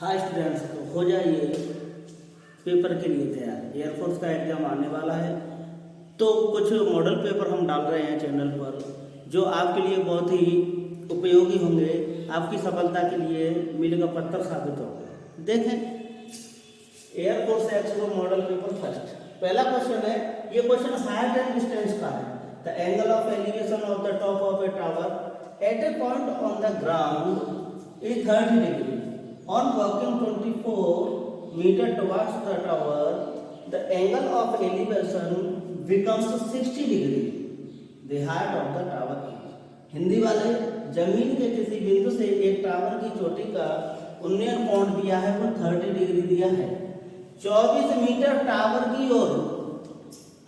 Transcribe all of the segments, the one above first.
Hi students, तो हो जाइए पेपर के लिए तैयार। एयरफोर्स का एग्जाम आने वाला है, तो कुछ मॉडल पेपर हम डाल रहे हैं चैनल पर जो आपके लिए बहुत ही उपयोगी होंगे, आपकी सफलता के लिए मील का पत्थर साबित होंगे। देखें, air force expo model paper first. पहला क्वेश्चन है, ये क्वेश्चन हाइट एंड डिस्टेंस का है। The angle of elevation of the top of a tower at a point on the ground is 30 degree. On walking 24 meter towards the tower, the angle of elevation becomes 60 degree. The height of the tower is. Hindi वाले, जमीन के किसी बिंदु से एक tower की चोटी का उन्नयन कोण दिया है, वो 30 डिग्री दिया है। 24 मीटर टावर की ओर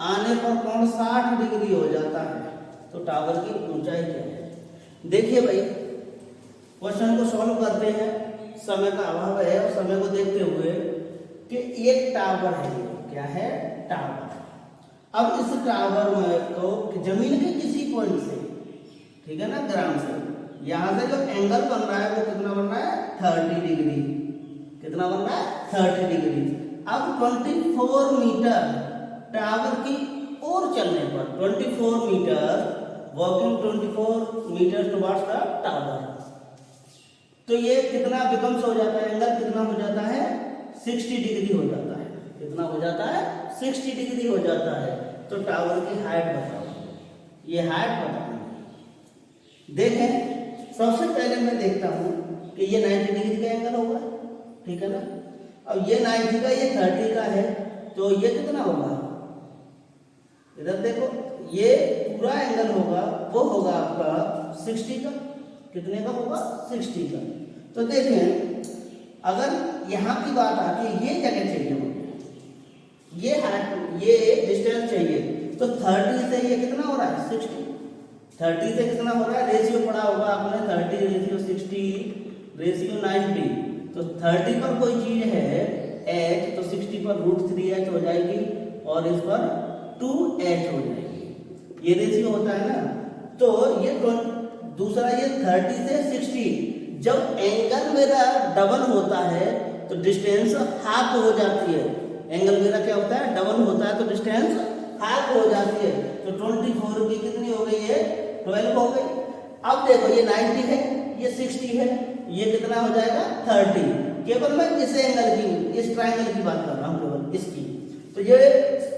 आने पर कोण 60 डिग्री हो जाता है। तो टावर की ऊंचाई क्या है? देखिए भाई, क्वेश्चन को सॉल्व करते हैं। समय का अभाव है और समय को देखते हुए कि एक टावर है, क्या है? टावर। अब इस टावर में तो जमीन के किसी पॉइंट से, ठीक है ना, ग्राउंड से, यहां से जो एंगल बन रहा है वो कितना बन रहा है? 30 डिग्री। कितना बन रहा है? 30 डिग्री। अब 24 मीटर टावर की ओर चलने पर, 24 metre walking 24 metre towards the tower, तो ये कितना बिकम्स हो जाता है? एंगल कितना हो जाता है? 60 डिग्री हो जाता है। कितना हो जाता है? 60 डिग्री हो जाता है। तो टावर की हाइट बताओ, ये हाइट बताओ। देखें, सबसे पहले मैं देखता हूं कि ये 90 डिग्री का एंगल होगा, ठीक है ना। अब ये 90 का, ये 30 का है, तो ये कितना होगा? इधर देखो, ये पूरा एंगल होगा, वो होगा आपका 60 का। कितने का होगा? 60 का। तो देखें, अगर यहां की बात आती है, ये जगह चाहिए मुझे, ये हाइट, ये डिस्टेंस चाहिए, तो 30 से ये कितना हो रहा है? 60। 30 से कितना हो रहा है? रेशियो पढ़ा होगा आपने, 30 रेशियो 60 रेशियो 90। तो 30 पर कोई चीज है h, तो 60 पर √3h हो जाएगी और इस पर 2h हो जाएगी। ये रेशियो होता है ना। तो ये दूसरा, ये 30 से 60, जब एंगल मेरा डबल होता है तो डिस्टेंस हाफ हो जाती है। एंगल मेरा क्या होता है? डबल होता है, तो डिस्टेंस हाफ हो जाती है। तो 24 की कितनी हो गई है? 12 हो गई। अब देखो, ये 90 है, ये 60 है, ये कितना हो जाएगा? 30। केवल मैं इस एंगल की, इस ट्रायंगल की बात कर रहा हूँ, केवल इसकी। तो ये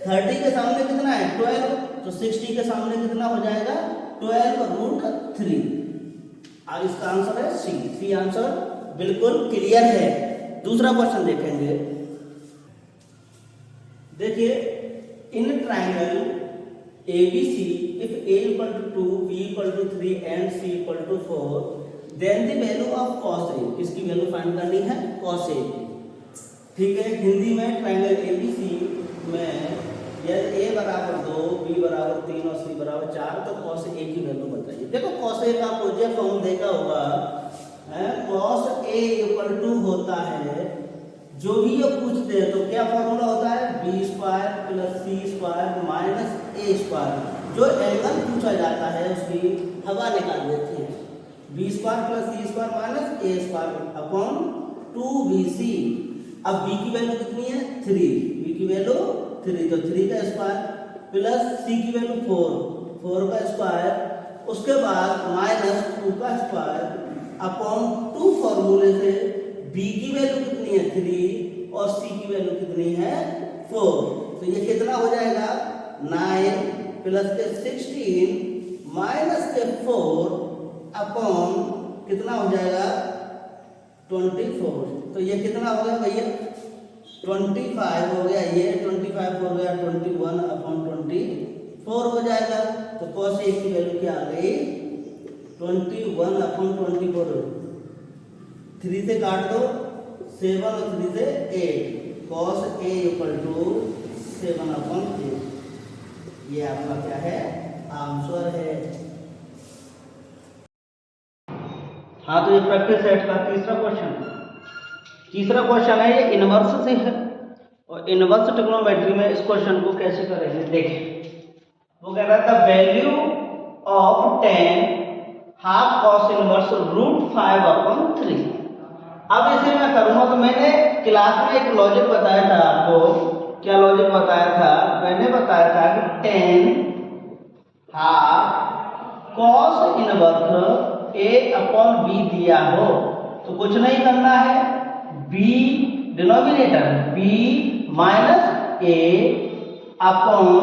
30 के सामने कितना है? 12। तो 60 के सामने कितना हो जाएगा? 12√3। अब इसका आंसर है सी। सी आंसर बिल्कुल क्लियर है। दूसरा क्वेश्चन देखेंगे। देखिए, in triangle ABC, if A equal to 2, B equal to 3 and C equal to 4, then the value of cos A, इसकी वैल्यू फाइंड करनी है cos A। ठीक है, हिंदी में ट्राइंगल ABC में यदि A बराबर 2, B बराबर 3 और C बराबर 4, तो cos A की वैल्यू बताइए। देखो, cos A का अपोजिट फॉर्म देखा होगा, cos A इक्वल टू होता है, जो भी ये पूछते हैं तो क्या फॉर्मूला होता है? B² + C² - A²। जो एंगल पूछा जाता है उसकी हवा निकाल देते हैं। B² + C² - A² upon 2BC। अब B की वैल्यू कितनी है? 3। B की वैल्यू 3, तो 3 का स्क्वायर प्लस C की वैल्यू 4 का स्क्वायर, उसके बाद -2 का स्क्वायर अपॉन 2 फॉर्मूले से B की वैल्यू कितनी है? 3 और C की वैल्यू कितनी है? 4। तो ये कितना हो जाएगा? 9 प्लस के 16 माइनस के 4 अपॉन कितना हो जाएगा? 24। तो ये कितना हो गया भैया? 25 हो गया, ये 25 हो गया, 21 अपॉन 24 हो जाएगा। तो cos A की वैल्यू क्या आ गई? 21 अपॉन 24। 3 से काट दो, 7 और 3 से 8, cos A equal to 7 upon 8। ये आपका क्या है? आंसर है। हाँ, तो ये प्रैक्टिस सेट का तीसरा क्वेश्चन है, ये इनवर्स से है और इनवर्स ट्रिग्नोमेट्री में इस क्वेश्चन को कैसे करेंगे देखिए। वो कह रहा था value of tan half cos inverse √5/3। अब इसे मैं करूँगा तो मैंने क्लास में एक लॉजिक बताया था आपको। क्या लॉजिक बताया था? मैंने बताया था कि 10 हाफ कॉस इनवर्स ए अपॉन बी दिया हो तो कुछ नहीं करना है, बी डिनोमिनेटर बी माइनस ए अपॉन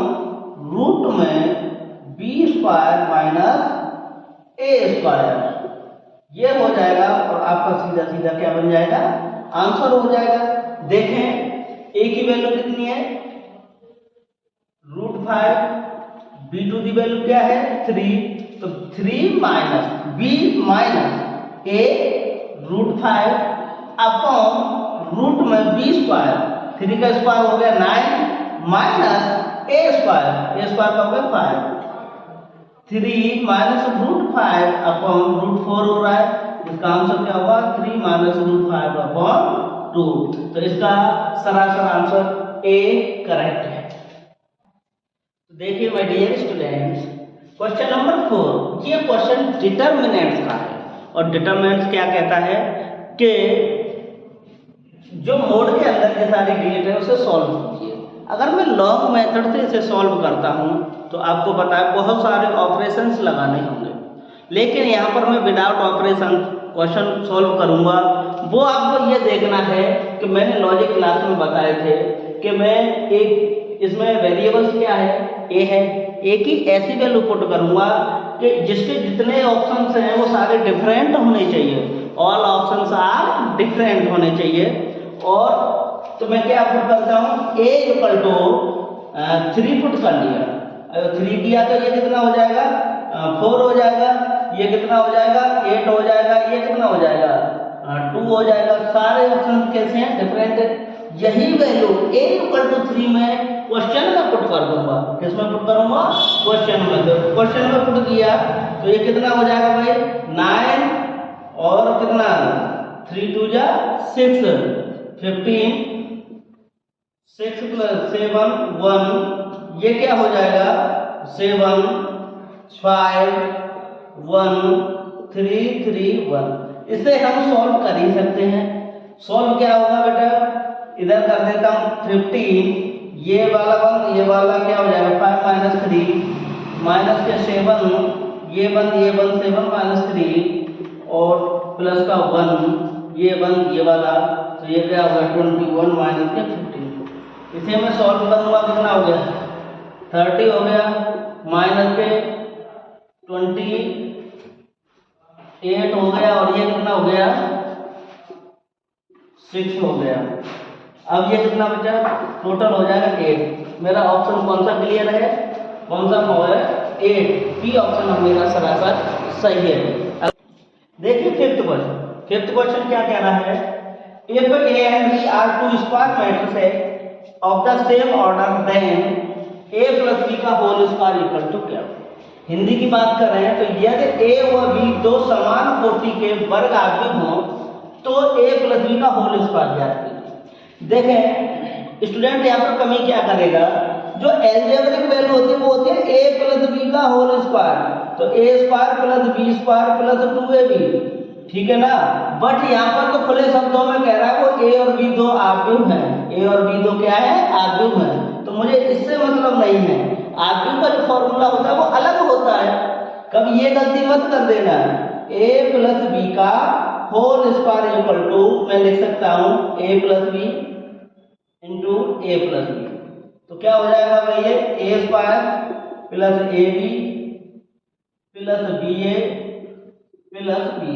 रूट में बी स्क्वायर माइनस ए स्क्वायर, ये हो जाएगा और आपका सीधा सीधा क्या बन जाएगा? आंसर हो जाएगा। देखें ए की वैल्यू कितनी है? √5, बी टू दी वैल्यू क्या है? 3, तो 3 माइनस बी माइनस ए √5 अपॉन रूट में बी स्क्वायर, 3 का स्क्वायर हो गया 9 माइनस ए स्क्वायर का हो गया 5, 3 माइनस √5 अपॉन √4 हो रहा है, इसका आंसर क्या होगा? 3 माइनस √5 अपॉन 2। तो इसका सरासर आंसर ए करेक्ट है। तो देखिए my dear students, question number 4, ये क्वेश्चन डिटर्मिनेंट्स का है और डिटर्मिनेंट्स क्या कहता है कि जो मोड के अंदर के सारे डिजिट है उसे सॉल्व कीजिए। अगर मैं लॉन्ग मेथड से इसे सॉल्व करता हूं तो आपको पता है बहुत सारे ऑपरेशंस लगाने होंगे, लेकिन यहाँ पर मैं विदाउट ऑपरेशन क्वेश्चन सॉल्व करूँगा। वो आपको ये देखना है कि मैंने लॉजिक क्लास में बताए थे कि मैं एक इसमें वेरिएबल्स क्या है? ए है, ए की ऐसी वैल्यू पुट करूँगा कि जिसके जितने ऑप्शंस हैं वो सारे डिफरेंट होने चाहिए, ऑल ऑप्शंस आर डिफरेंट होने चाहिए। और तो मैं क्या पुट करता हूँ? ए इक्वल टू 3 पुट कर लिया, अगर 3 किया तो ये कितना हो जाएगा? 4 हो जाएगा, ये कितना हो जाएगा? 8 हो जाएगा, ये कितना हो जाएगा? 2 हो जाएगा। सारे ऑप्शन कैसे हैं? डिफरेंट है। यही वैल्यू a इक्वल टू 3 में क्वेश्चन में पुट कर दूंगा। किसमें पुट करूंगा? क्वेश्चन में। तो क्वेश्चन में पुट किया तो ये कितना हो जाएगा भाई? 9 और कितना? 3 2 जा 6, 15, 6 + 7 1, ये क्या हो जाएगा? 7 5 1 3 3 1। इसे हम सॉल्व कर ही सकते हैं। सॉल्व क्या होगा बेटा? इधर कर देता हूँ 15, ये वाला 1, ये वाला क्या हो जाएगा? 5 माइनस 3 माइनस के 7, ये 1 7 माइनस 3 और प्लस का 1, ये 1 ये वाला, तो ये क्या होगा? 21 माइनस के 15। इसे मैं सॉल्व करूँगा, कितना हो गया? 30 हो गया, माइनस के 28 हो गया और ये कितना हो गया? 6 हो गया। अब ये कितना बचा? टोटल हो जाएगा 8। मेरा ऑप्शन कौन सा क्लियर है? कौन सा हो है? 8, बी ऑप्शन मेरा सरासर सही है। देखिए फिफ्थ क्वेश्चन क्या कह रहा है? If A and B are 2 square matrices of the same order then a + b का होल स्क्वायर इक्वल टू क्या? हिंदी की बात कर रहे हैं तो यदि a व b दो समान कोटि के वर्ग आव्यूह हों तो a + b का होल स्क्वायर ज्ञात कीजिए। देखें स्टूडेंट, यहाँ पर कमी क्या करेगा? जो एल्जेब्रिक वैल्यू होती है वो होती है a + b का होल स्क्वायर, तो a² + b² + 2ab, ठीक है ना। बट यहाँ पर तो खुले शब्दों में कह रहा है वो a और b दो आव्यूह हैं। a और b दो क्या है? आव्यूह हैं। तो मुझे इससे मतलब नहीं है। आव्यूह का जो फॉर्मूला होता है वो अलग होता है। कभी ये गलती मत कर देना। a + b का होल स्क्वायर इक्वल टू मैं लिख सकता हूँ a + b into a + b। तो क्या हो जाएगा भाई? ये a² + ab + ba + b²।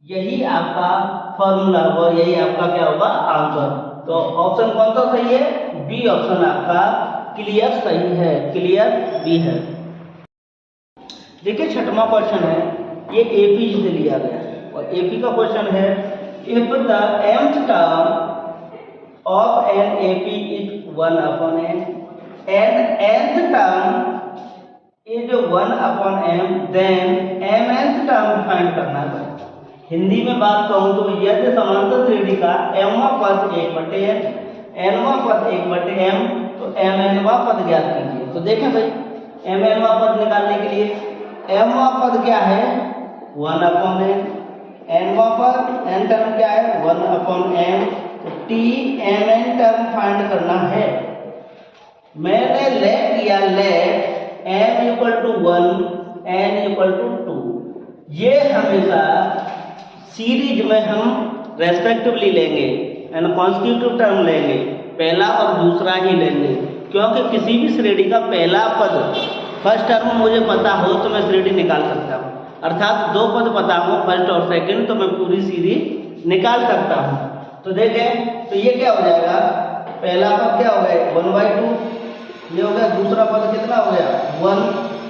यही आपका फॉर्मूला होगा, यही आपका क्या होगा? आंसर। तो ऑप्शन कौन सा सही है? बी ऑप्शन आपका क्लियर सही है, क्लियर बी है। देखिए छठवां क्वेश्चन है, ये एपी से लिया गया है और एपी का क्वेश्चन है if the mth term of an AP is 1/n and nth term is 1/m then mnth term find करना है। हिंदी में बात कहूँ तो यदि समांतर श्रेणी का mवां पद 1/n nवां पद 1/m तो mnवां पद ज्ञात कीजिए। तो देखें भाई, mnवां पद निकालने के लिए mवां पद क्या है? 1/n, nवां पर n टर्म क्या है 1/m, तो tmn टर्म फाइंड करना है। मैंने लेट किया, let m equal to 1 n equal to 2। ये हमेशा सीरीज में हम रेस्पेक्टिवली लेंगे एंड कॉन्स्टिट्यूटिव टर्म लेंगे, पहला और दूसरा ही लेंगे, क्योंकि किसी भी श्रेणी का पहला पद फर्स्ट टर्म मुझे पता हो तो मैं श्रेणी निकाल सकता हूँ, अर्थात दो पद पता हो फर्स्ट और सेकंड तो मैं पूरी सीरीज निकाल सकता हूँ। तो देखें, तो ये क्या हो जाएगा, पहला पद क्या हो गया 1/2, ये हो गया, दूसरा पद कितना हो गया 1,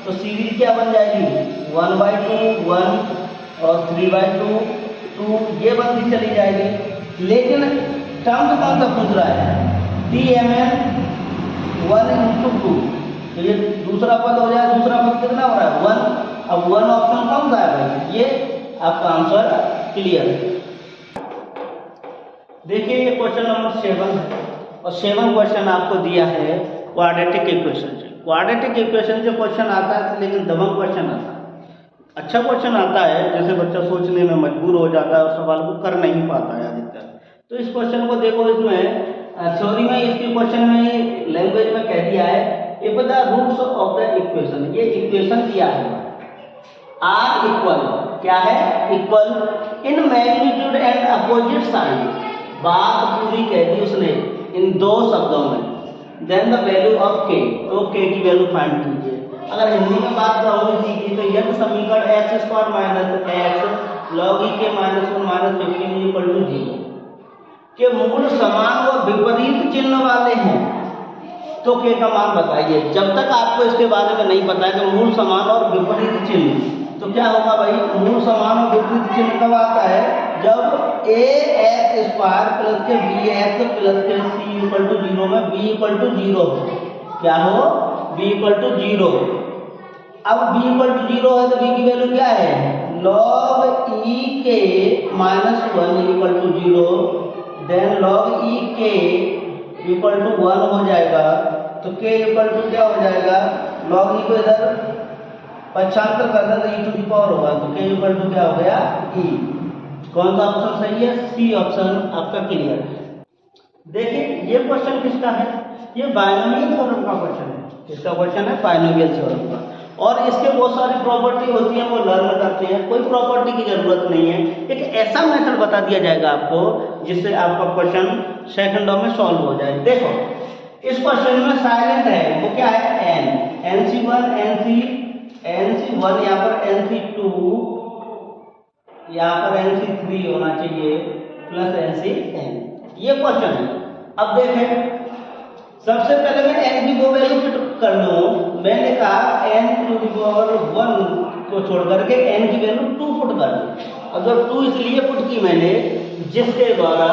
तो सीरीज क्या बन जाएगी 1/2 1 और 3/2 2, ये बनती चली जाएगी। लेकिन टर्म कौन सा पूछ रहा है, tmn 1/2, तो ये दूसरा पद हो जाए, दूसरा पद कितना हो रहा है 1, अब 1 ऑप्शन कौन सा है भाई, ये आपका आंसर क्लियर है। देखिए ये क्वेश्चन नंबर 7 है और 7 क्वेश्चन आपको दिया है क्वाड्रेटिक इक्वेशन से। क्वाड्रेटिक इक्वेशन से क्वेश्चन आता है लेकिन दबंग क्वेश्चन आता है, अच्छा क्वेश्चन आता है जैसे बच्चा सोचने में मजबूर हो जाता है और सवाल को कर नहीं पाता है अधिकतर। तो इस क्वेश्चन को देखो, इसमें थ्योरी में इसके क्वेश्चन में लैंग्वेज में कह दिया है if the roots of the equation, ये इक्वेशन दिया है आर इक्वल, क्या है equal in magnitude and opposite sign, बात पूरी कह दी उसने इन दो शब्दों में। देन द वैल्यू ऑफ के, तो के की वैल्यू फाइंड कीजिए। अगर हिंदी में बात करोगे की तो यह समीकरण x² minus x log e के -1 - 15 = 0 के मूल समान व विपरीत चिन्ह वाले हैं, तो के का मान बताइए। जब तक आपको इसके बारे में नहीं पता है कि मूल समान और विपरीत चिन्ह, तो क्या होगा भाई, मूल समान और विपरीत चिन्ह कब आता है, जब ax² प्लस के bx प्लस के c = 0 में b = 0 क्या हो, b = 0। अब b = 0 है तो b की वैल्यू क्या है, log e के -1 = 0, देन log e के = 1 हो जाएगा, तो k = क्या हो जाएगा, log e को इधर पक्षांतर कर दें तो e टू दी पावर होगा, तो k = क्या हो गया e। कौन सा ऑप्शन सही है, सी ऑप्शन आपका क्लियर है। देखिए ये क्वेश्चन किसका है, ये बायनोमियल थ्योरम का क्वेश्चन है। किसका क्वेश्चन है, बायनोमियल थ्योरम का, और इसके बहुत सारी प्रॉपर्टी होती है वो लर्न करते हैं, कोई प्रॉपर्टी की जरूरत नहीं है। एक ऐसा मेथड बता दिया जाएगा आपको जिससे आपका क्वेश्चन सेकंडों में सॉल्व हो जाए। देखो इस क्वेश्चन में साइलेंट है, वो क्या है n, nc1 nc1 यहाँ पर nc2 यहाँ पर nc3 होना चाहिए प्लस nCn, ये क्वेश्चन है। अब देखें सबसे पहले मैं n की दो वैल्यू पुट कर लूँ, मैंने कहा n⁴ को छोड़ करके n की वैल्यू 2 पुट कर दूँ। अगर 2 इसलिए पुट की मैंने जिसके द्वारा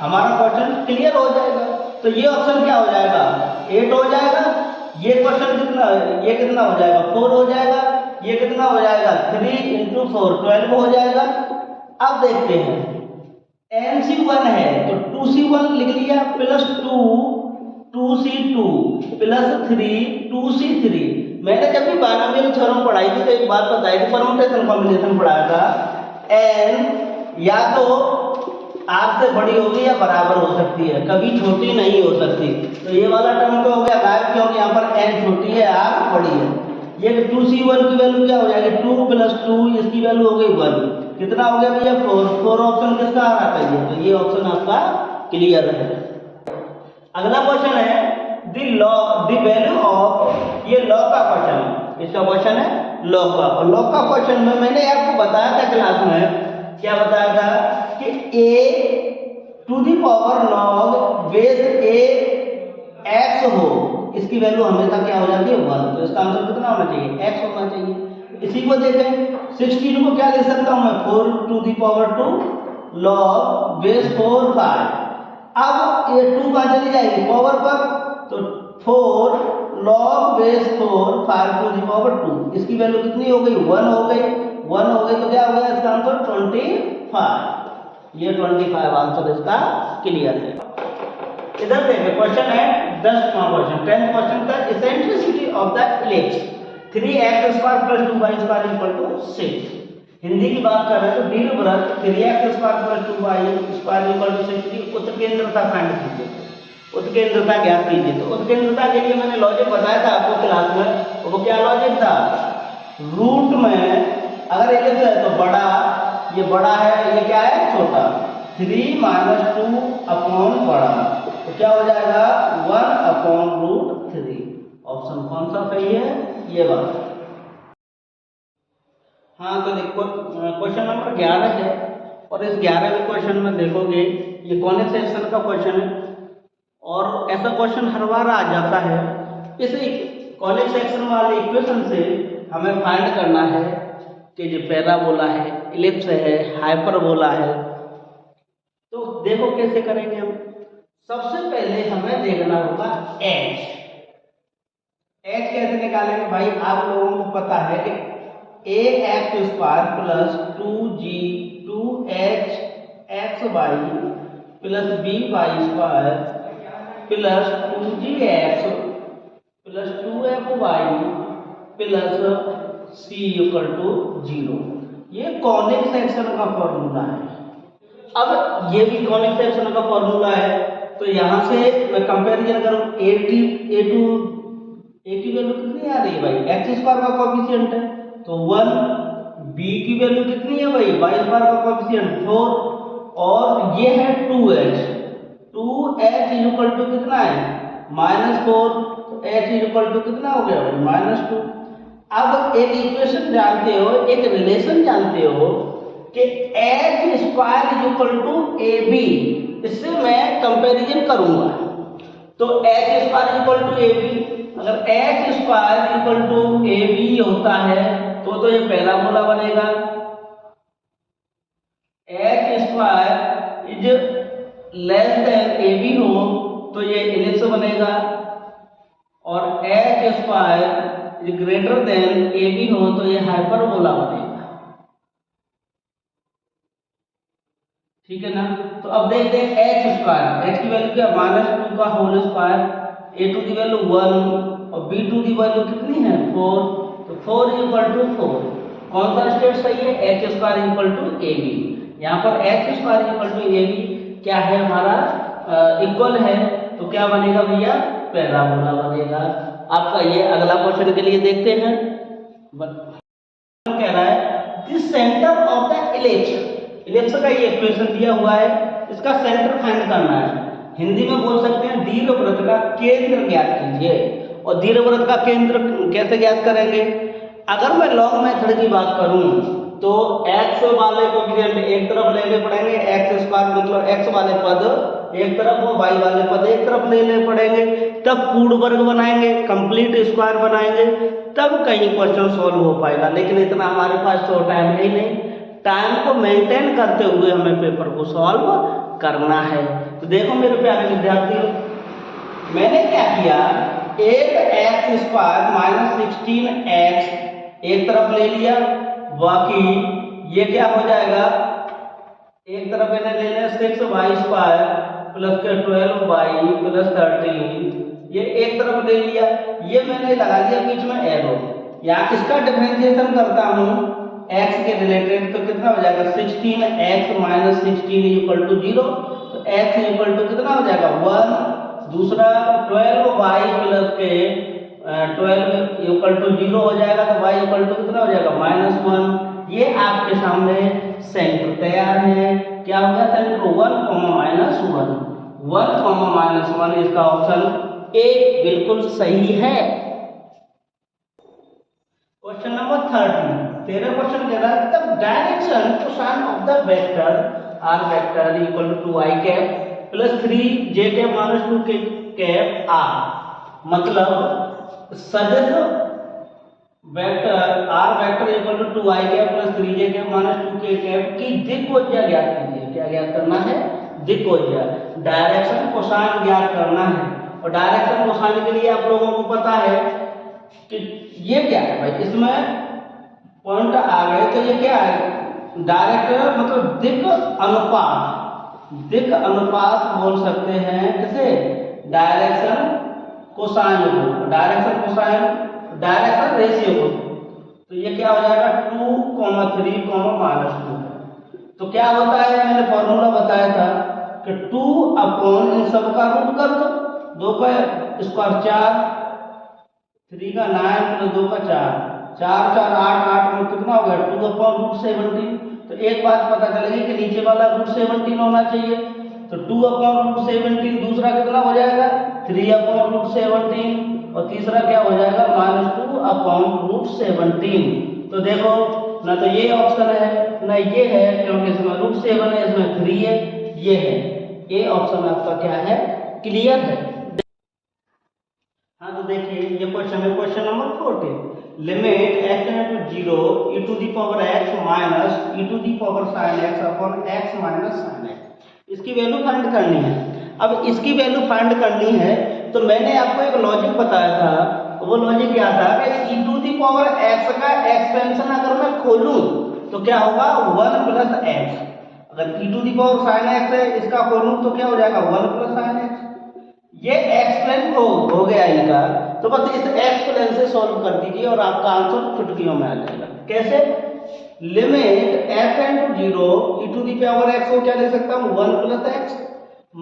हमारा क्वेश्चन क्लियर हो जाएगा। तो ये ऑप्शन क्या हो जाएगा 8 हो जाएगा, ये क्वेश्चन कितना, ये कितना हो जाएगा 4 हो जाएगा, ये कितना हो जाएगा 3 × 4 12 हो जाएगा। अब देखते हैं nc1 है तो 2c1 लिख लिया प्लस 2 2c2 प्लस 3 2c3। मैंने जब भी बायनोमियल थ्योरम पढ़ाई थी तो एक बात बताई थी, परम्यूटेशन कॉम्बिनेशन पढ़ाया था, n या तो r से बड़ी होगी या बराबर हो सकती है, कभी छोटी नहीं हो सकती। तो ये वाला टर्म तो हो गया गायब, क्योंकि यहाँ पर n छोटी है r बड़ी है। ये 2c1 की वैल्यू क्या हो जाएगी 2 + 2, इसकी वैल्यू हो गई 1, कितना हो गया भैया 4 ऑप्शन किसका आ रहा है, तो ये ऑप्शन आपका क्लियर है। अगला क्वेश्चन है द वैल्यू ऑफ, ये लॉ का क्वेश्चन है, इसका क्वेश्चन है लॉ का। और लॉ का क्वेश्चन में मैंने आपको बताया था क्लास में, क्या बताया था कि a⁴ log base a x हो, इसकी वैल्यू हमेशा क्या हो जाती है 1, तो इसका आंसर कितना होना चाहिए x होना चाहिए। इसी को देखें 16 को क्या लिख सकता हूं मैं 4⁴ log बेस 4 5। अब ये 2 कहाँ चली जाएगी पावर पर, तो 4 log बेस 4 5⁴ इसकी वैल्यू कितनी हो गई 1 हो गई, 1 हो गई तो क्या हो गया इसका आंसर 25। ये 25 आंसर इसका क्लियर है। इधर देखिए क्वेश्चन है 10वां क्वेश्चन 10th क्वेश्चन का, eccentricity of the ellipse 3x² + 2y² = 6। Hindi की बात कर रहे हैं तो दीर्घवृत्त 3x² + 2y² = 6 की उत्केंद्रता फाइंड कीजिए, उत्केंद्रता ज्ञात कीजिए। तो उत्केंद्रता के लिए मैंने लॉजिक बताया था आपको क्लास में, वो क्या लॉजिक था, रूट में अगर एलिप्स है तो बड़ा, ये बड़ा है, ये क्या है छोटा, 3 - 2 अपॉन बड़ा, तो क्या हो जाएगा 1/√3। ऑप्शन कौन सा सही है, ये बात। हाँ तो देखो क्वेश्चन नंबर 11 है, और इस 11वें क्वेश्चन में देखोगे ये कॉनिक सेक्शन का क्वेश्चन है, और ऐसा क्वेश्चन हर बार आ जाता है। इस कॉनिक सेक्शन वाले इक्वेशन से हमें फाइंड करना है कि जो पैराबोला है, इलिप्स है, हाइपरबोला है। तो देखो कैसे करेंगे हम। सबसे पहले हमें देखना होगा एच। एच कैसे निकालेंगे भाई, आप लोगों को पता है कि ax² + 2g 2hxy + by² + 2gx + 2fy + c = 0, ये कॉनिक सेक्शन का फॉर्मूला है। अब ये भी कॉनिक सेक्शन का फॉर्मूला है, तो यहां से मैं कंपैरिजन करूं, a की वैल्यू कितनी आ रही है भाई, x² का कोएफिशिएंट है तो 1, b की वैल्यू कितनी है भाई, y² का कोएफिशिएंट 4, और ये है 2h, 2h = कितना है -4, तो h = कितना हो गया भाई -2। अब एक इक्वेशन जानते हो, एक रिलेशन जानते हो कि h² = ab, इससे मैं कंपैरिजन करूंगा। तो h² = ab, अगर h² = ab होता है तो ये पैराबोला बनेगा। h² < ab हो तो ये इलिप्स बनेगा, और h² ab हो तो ये हाइपरबोला बनेगा। ठीक है ना। तो अब देखते हैं h² की वैल्यू क्या, -2 का whole square, a to the value 1 और b टू दी वैल्यू कितनी है 4, तो 4 = 4। कौन सा स्टेट सही है, h² = ab। यहाँ पर h² = ab क्या है हमारा इक्वल है, तो क्या बनेगा भैया, पैराबोला बनेगा। आपका ये अगला क्वेश्चन के लिए देखते हैं। कह रहा है the centre of the ellipse, ellipse का ये इक्वेशन दिया हुआ है, इसका सेंटर फाइंड करना है। हिंदी में बोल सकते हैं दीर्घवृत्त का केंद्र ज्ञात कीजिए। और दीर्घवृत्त का केंद्र कैसे ज्ञात करेंगे, अगर मैं लॉग मेथड की बात करूं तो x वाले कोएफिशिएंट एक तरफ लेने पड़ेंगे, x² मतलब x वाले पद एक तरफ और y वाले पद एक तरफ लेने पड़ेंगे, तब पूर्ण वर्ग बनाएंगे, कंप्लीट स्क्वायर बनाएंगे, तब कहीं क्वेश्चन सॉल्व हो पाएगा। लेकिन इतना हमारे पास तो टाइम है ही नहीं, टाइम को मेंटेन करते हुए हमें पेपर को सॉल्व करना है। तो देखो मेरे प्यारे विद्यार्थियों, मैंने क्या किया, एक x² - 16x एक तरफ ले लिया, बाकी ये क्या हो जाएगा, एक तरफ मैंने ले लिया 6y² + 12y + 13, ये एक तरफ ले लिया, ये मैंने लगा दिया बीच में एरो। यहाँ इसका डिफरेंशिएशन करता हूँ x के रिलेटेड, तो कितना हो जाएगा 16x - 16 = 0, तो x कितना हो जाएगा 1। दूसरा 12y + 12 = 0 हो जाएगा, तो y कितना हो जाएगा -1। ये आपके सामने सेंटर तैयार है। क्या होगा सेंटर 1, -1, 1, -1, इसका ऑप्शन ए बिल्कुल सही है। क्वेश्चन नंबर 13 क्वेश्चन कह रहा है the direction cosine of the vector r vector = 2i + 3j - 2k r, मतलब सदिश vector r vector = 2i + 3j - 2k की दिक्वज्या ज्ञात कीजिए। क्या ज्ञात करना है, दिक्वज्या, डायरेक्शन कोसाइन ज्ञात करना है। और डायरेक्शन कोसाइन के लिए आप लोगों को पता है कि ये क्या है भाई, इसमें पॉइंट आ गए तो ये क्या है, डायरेक्ट मतलब दिक् अनुपात, दिक् अनुपात बोल सकते हैं किसे, डायरेक्शन कोसाइन को, डायरेक्शन कोसाइन, डायरेक्शन रेशियो को। तो ये क्या हो जाएगा 2,3,-2। तो क्या होता है, मैंने फॉर्मूला बताया था कि 2 अपॉन इन सब का रूट कर दो, 2 का स्क्वायर 4, 3 का 9 प्लस 2 का 4, 4 4 8 8 में कितना हो गया 2 अपॉन रूट 17। तो एक बात पता चलेगी कि नीचे वाला रूट 17 होना चाहिए, तो 2 अपॉन रूट 17, दूसरा कितना हो जाएगा 3 अपॉन रूट 17, और तीसरा क्या हो जाएगा -2 अपॉन रूट 17। तो देखो ना तो ये ऑप्शन है ना ये है, क्योंकि इसमें रूट 7 है, इसमें 3 है, ये है, ये ऑप्शन आपका क्या है, क्लियर है। हाँ तो देखिए ये क्वेश्चन है, question number 14, limit x tend to 0 e to the power x minus e to the power sin x upon x minus sin x, इसकी वैल्यू फाइंड करनी है। अब इसकी वैल्यू फाइंड करनी है तो मैंने आपको एक लॉजिक बताया था, वो लॉजिक क्या था कि e to the power x का एक्सपेंशन अगर मैं खोलूं तो क्या होगा 1 प्लस x, अगर e to the power sin x है इसका खोलूं तो क्या हो जाएगा 1 प्लस sin x। ये एक्सप्लेन हो गया इनका, तो बस इस एक्सप्लेन से सॉल्व कर दीजिए और आपका आंसर चुटकियों में आ जाएगा। कैसे, limit f tend to 0 e to the power x को क्या ले सकता हूँ 1 plus x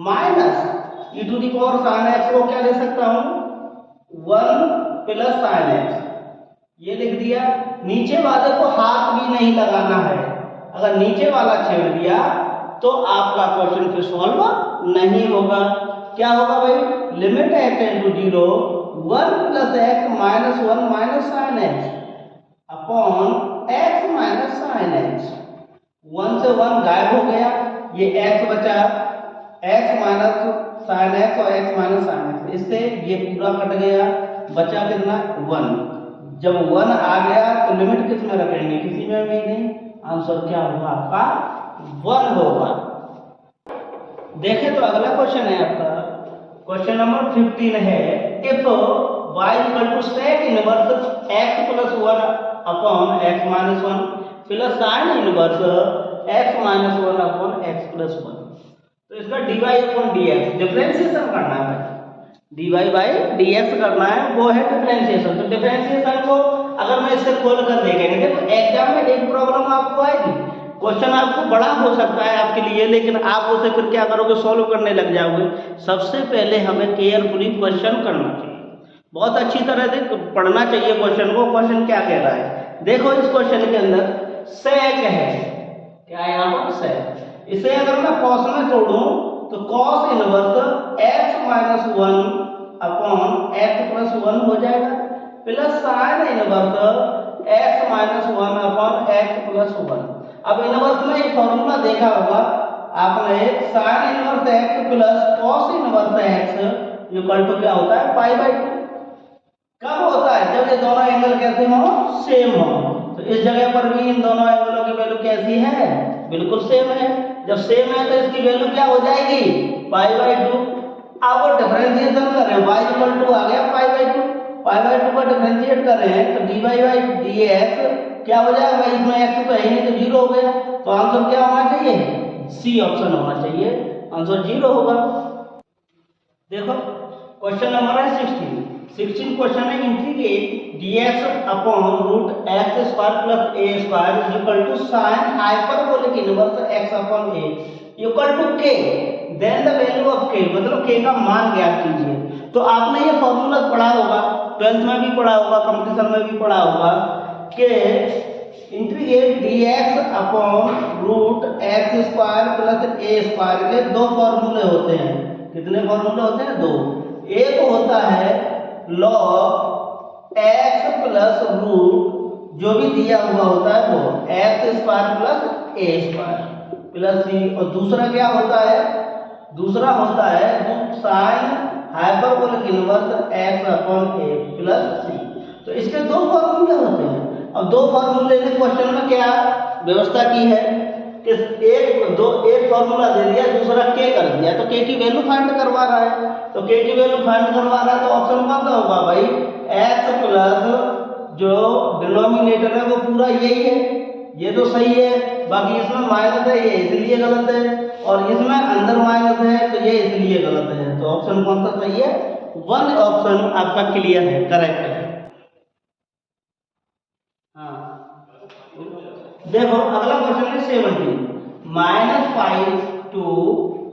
minus e to the power sin x को क्या ले सकता हूँ 1 प्लस sin x, ये लिख दिया। नीचे वाले को हाथ भी नहीं लगाना है, अगर नीचे वाला छेड़ दिया तो आपका क्वेश्चन फिर सॉल्व नहीं होगा। क्या होगा भाई, limit f tend to 0 1 plus x minus 1 minus sin x upon x minus sin x, 1 से 1 गायब हो गया, ये x बचा, x माइनस sin x और x माइनस sin x, इससे ये पूरा कट गया, बचा कितना 1। जब 1 आ गया तो लिमिट किस में रखेंगे, किसी में भी नहीं, आंसर क्या होगा आपका 1 होगा। देखें तो अगला क्वेश्चन है आपका, क्वेश्चन नंबर 15 है, if y equal to sec inverse x plus 1 upon x minus 1 plus sin inverse x minus 1 upon x plus 1, तो इसका dy अपॉन dx डिफरेंशिएशन करना है, dy बाई dx करना है, वो है डिफरेंशिएशन। तो डिफरेंशिएशन को अगर मैं इससे खोल कर देखेंगे तो एग्जाम में एक प्रॉब्लम आपको आएगी, क्वेश्चन आपको बड़ा हो सकता है आपके लिए, लेकिन आप उसे फिर क्या करोगे, सॉल्व करने लग जाओगे। सबसे पहले हमें केयरफुली क्वेश्चन करना चाहिए, बहुत अच्छी तरह से पढ़ना चाहिए क्वेश्चन को, क्वेश्चन क्या कह रहा है। देखो इस क्वेश्चन के अंदर सेक है, क्या है यहाँ पर सेक, इसे अगर मैं कॉस में तोड़ूं तो cos inverse x minus 1 upon x plus 1 हो जाएगा, plus sine inverse x minus 1 upon x plus 1। अब इनवर्स में एक फॉर्मूला देखा होगा आपने, sine inverse x plus cos inverse x equal to क्या होता है पाई बाई 2। कब होता है, जब ये दोनों एंगल कैसे हो, सेम हो। तो इस जगह पर भी इन दोनों एंगलों की वैल्यू कैसी है, बिल्कुल सेम है। जब सेम है तो इसकी वैल्यू क्या हो जाएगी पाई बाई 2। अब वो डिफरेंशिएशन करें, y इक्वल टू आ गया पाई बाई 2, पाई बाई 2 का डिफरेंशिएट करें तो dy बाई dx क्या हो जाएगा भाई, इसमें x तो है ही नहीं तो 0 हो गया, तो आंसर क्या होना चाहिए, सी ऑप्शन होना चाहिए, आंसर 0 होगा। देखो क्वेश्चन नंबर है 16 क्वेश्चन है, integrate dx upon root x square plus a square equal to sine hyperbolic inverse x upon a equal to k, then the value of k, मतलब k का मान ज्ञात कीजिए। तो आपने ये फॉर्मूला पढ़ा होगा, 12th में भी पढ़ा होगा, कंपटीशन में भी पढ़ा होगा कि integrate dx upon root x square plus a square के दो फॉर्मूले होते हैं। कितने फॉर्मूले होते हैं, दो। एक होता है log x प्लस रूट जो भी दिया हुआ होता है वो x square plus a square plus c, और दूसरा क्या होता है, दूसरा होता है sign hyperbolic inverse x upon a plus c। तो इसके दो फॉर्मूले होते हैं। अब दो फॉर्मूले ने क्वेश्चन में क्या व्यवस्था की है कि एक फॉर्मूला दे दिया, दूसरा k कर दिया, तो k की वैल्यू फाइंड करवा रहा है, तो k की वैल्यू फाइंड करवा रहा है तो ऑप्शन कौन सा होगा भाई, x प्लस जो डिनोमिनेटर है वो पूरा यही है, ये तो सही है, बाकी इसमें माइनस है ये इसलिए गलत है, और इसमें अंदर माइनस है तो ये इसलिए गलत है। तो ऑप्शन कौन सा सही है, 1 ऑप्शन आपका क्लियर है, करेक्ट है। हाँ देखो अगला क्वेश्चन है 70 -5 to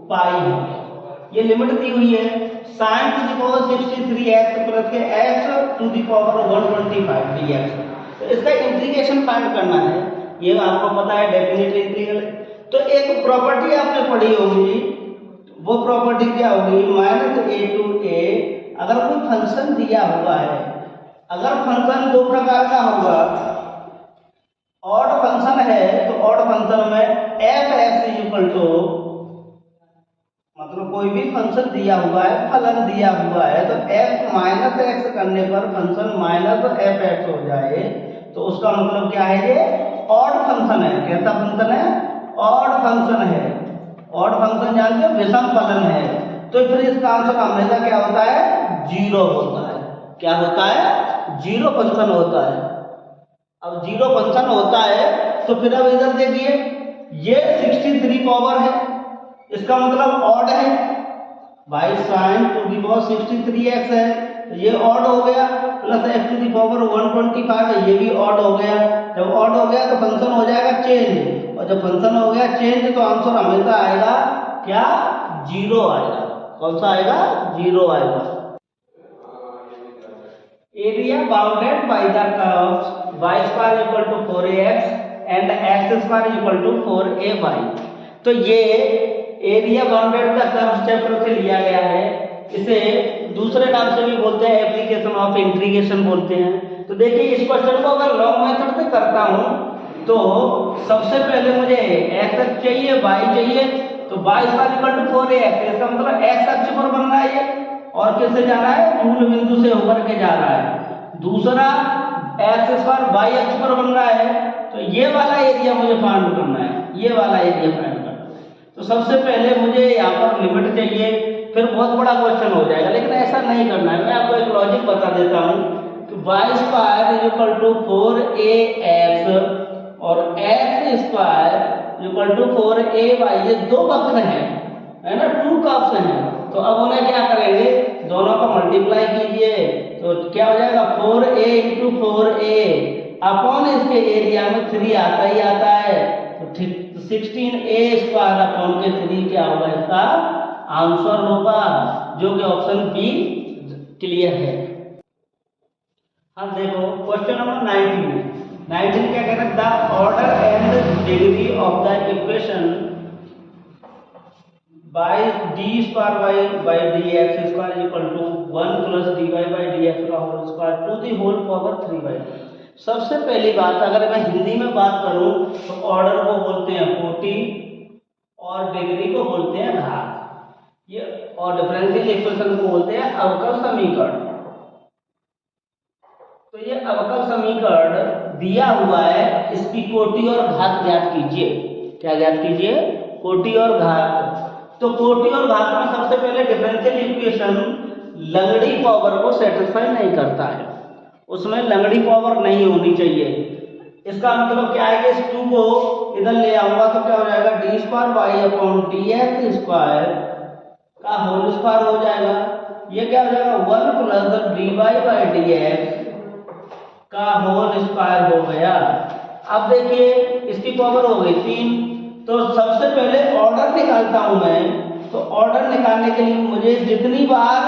पाई है, ये लिमिट दी हुई है sin to the power 63x plus के x to the power 125 dx। तो इसका इंटीग्रेशन फाइंड करना है, ये आपको पता है डेफिनेट इंटीग्रल। तो एक प्रॉपर्टी आपने पढ़ी होगी, वो प्रॉपर्टी क्या होगी, -a to a। अगर कोई फंक्शन दिया हुआ है, अगर फंक्शन दो प्रकार का होगा, ऑड फंक्शन है तो ऑड फंक्शन में f(x) इक्वल टू, मतलब कोई भी फंक्शन दिया हुआ है, फलन दिया हुआ है, तो f माइनस एक्स करने पर फंक्शन माइनस f(x) हो जाए तो उसका मतलब क्या है, ये ऑड फंक्शन है। कैसा फंक्शन है, ऑड फंक्शन है। ऑड फंक्शन जानते हो, विषम फलन है। तो फिर इसका आंसर हमेशा क्या होता है, जीरो होता है। क्या होता है, जीरो फंक्शन होता है। अब जीरो फंक्शन होता है तो फिर अब इधर देखिए, ये 63 पावर है, इसका मतलब ऑड है, by sine to the power 63x है, तो ये ऑड हो गया, plus x to the power 125 है, ये भी ऑड हो गया। जब ऑड हो गया तो फंक्शन हो जाएगा चेंज, और जब फंक्शन हो गया चेंज तो आंसर हमेशा आएगा क्या, जीरो आएगा। कौन सा आएगा, जीरो आएगा। Area bounded by the curves y square equal to 4ax and x square equal to 4ay। तो ये area bounded the curves chapter से लिया गया है। इसे दूसरे नाम से भी बोलते हैं, एप्लीकेशन ऑफ इंटीग्रेशन बोलते हैं। तो देखिए इस क्वेश्चन को अगर लॉन्ग मेथड से करता हूं तो सबसे पहले मुझे x चाहिए, y चाहिए, तो y square equal to 4ax, इसका मतलब x अक्ष पर बन रहा है ये, और किससे जा रहा है, मूल बिंदु से होकर के जा रहा है। दूसरा एक्स स्क्वायर वाई अक्ष पर बन रहा है, तो ये वाला एरिया मुझे फाइंड करना है, ये वाला एरिया फाइंड करना है। तो सबसे पहले मुझे यहाँ पर लिमिट चाहिए, फिर बहुत बड़ा क्वेश्चन हो जाएगा, लेकिन ऐसा नहीं करना है। मैं आपको एक लॉजिक बता देता हूँ कि Y square equal to 4ax और x square equal to 4ay, ये दो वक्र हैं, है ना, टू कर्व्स हैं। तो अब उन्हें क्या करेंगे, दोनों का मल्टीप्लाई कीजिए, तो क्या हो जाएगा, 4a इंटू 4a अपॉन इसके एरिया में 3 आता ही आता है, तो 16a स्क्वायर अपॉन के 3 क्या होगा, इसका आंसर होगा, जो कि ऑप्शन बी क्लियर है। अब देखो क्वेश्चन नंबर 19 क्या कहता है, the order and degree of the equation by d square by dx square equal to 1 plus dy by dx का whole square to the whole power 3/2। सबसे पहली बात, अगर मैं हिंदी में बात करूं तो ऑर्डर को बोलते हैं कोटि और डिग्री को बोलते हैं घात, ये और डिफरेंशियल इक्वेशन को बोलते हैं अवकल समीकरण। तो ये अवकल समीकरण दिया हुआ है, इसकी कोटि और घात ज्ञात कीजिए। क्या ज्ञात कीजिए, कोटि और घात। तो कोटि और घात में सबसे पहले डिफरेंशियल इक्वेशन लंगड़ी पावर को सेटिस्फाई नहीं करता है, उसमें लंगड़ी पावर नहीं होनी चाहिए। इसका मतलब क्या है कि इस 2 को इधर ले आऊंगा तो क्या हो जाएगा, D square Y upon D X square का होल स्क्वायर हो जाएगा। ये क्या हो जाएगा, 1 plus D Y by D X का होल स्क्वायर हो गया। अब देखिए इसकी पावर हो गई 3, तो सबसे पहले ऑर्डर निकालता हूं मैं। तो ऑर्डर निकालने के लिए मुझे जितनी बार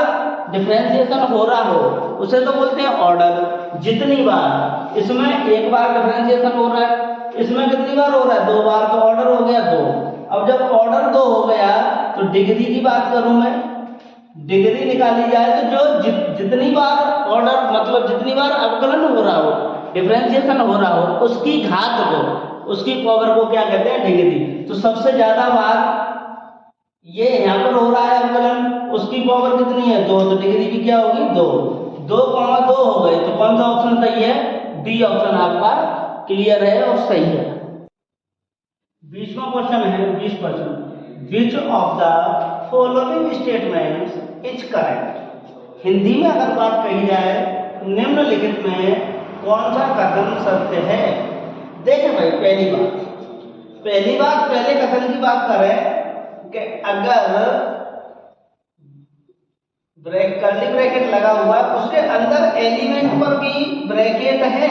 डिफरेंशिएशन हो रहा हो उसे तो बोलते हैं ऑर्डर। जितनी बार, इसमें एक बार डिफरेंशिएशन हो रहा है, इसमें कितनी बार हो रहा है, 2 बार, तो ऑर्डर हो गया 2। अब जब ऑर्डर 2 हो गया तो डिग्री की बात करूं मैं, डिग्री निकाली जाए तो जो जितनी बार ऑर्डर मतलब जितनी बार अवकलन हो रहा हो, डिफरेंशिएशन हो रहा हो, उसकी घात को, उसकी पावर को क्या कहते हैं, डिग्री। तो सबसे ज्यादा बार ये यहाँ पर हो रहा है अवकलन, उसकी पावर कितनी है, 2, तो डिग्री भी क्या होगी, 2 हो गए। तो कौन सा ऑप्शन सही है, बी ऑप्शन आपका क्लियर है और सही है। 20वां क्वेश्चन है, 20 question, which of the following statements is correct. Hindi में अगर बात कही जाए निम्नलिखित में कौन सा कथन सत्य है। देखें भाई, पहली बात पहले कथन की बात करें कि अगर कर्ली ब्रैकेट लगा हुआ है, उसके अंदर एलिमेंट पर भी ब्रैकेट है।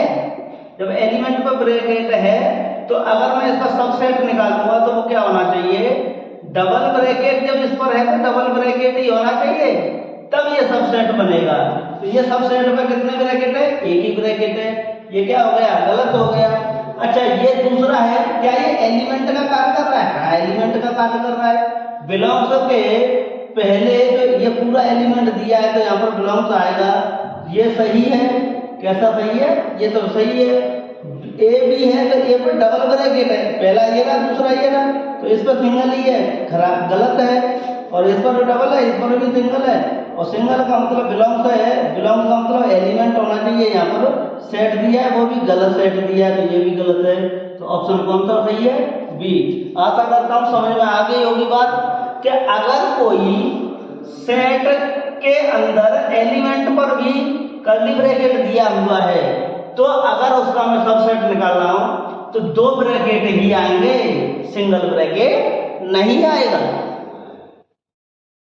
जब एलिमेंट पर ब्रैकेट है तो अगर मैं इसका सबसेट निकालूंगा तो वो क्या होना चाहिए, डबल ब्रैकेट जब इस पर है तो डबल ब्रैकेट ही होना चाहिए, तब ये सबसेट बनेगा। तो ये सबसेट में कितने ब्रैकेट है, एक ही ब्रैकेट है, ये क्या हो गया, गलत हो गया। अच्छा ये दूसरा है, क्या ये एलिमेंट का कार्य कर रहा है, हाँ एलिमेंट का कार्य कर रहा है। बिलोंग्स के पहले जो ये पूरा एलिमेंट दिया है तो यहाँ पर बिलोंग्स आएगा, ये सही है, कैसा सही है, ये तो सही है। ए भी है तो ए पर डबल ब्रैकेट है, पहला ये ना दूसरा ये ना, तो इस पर सिंगल ही है, खराब गलत है। और इस पर डबल है, इस पर भी सिंगल है, और सिंगल का मतलब बिलोंग्स है, बिलोंग्स का मतलब एलिमेंट होना चाहिए, यहाँ पर सेट दिया है वो भी गलत सेट दिया है, तो ये भी गलत है। तो ऑप्शन कौन सा सही है, बी। आशा करता हूँ समझ में आ गई होगी बात कि अगर कोई सेट के अंदर एलिमेंट पर भी कर्ली ब्रैकेट दिया हुआ है तो अगर उसका मैं सबसेट निकाल रहा हूं तो दो ब्रैकेट ही आएंगे, सिंगल ब्रैकेट नहीं आएगा।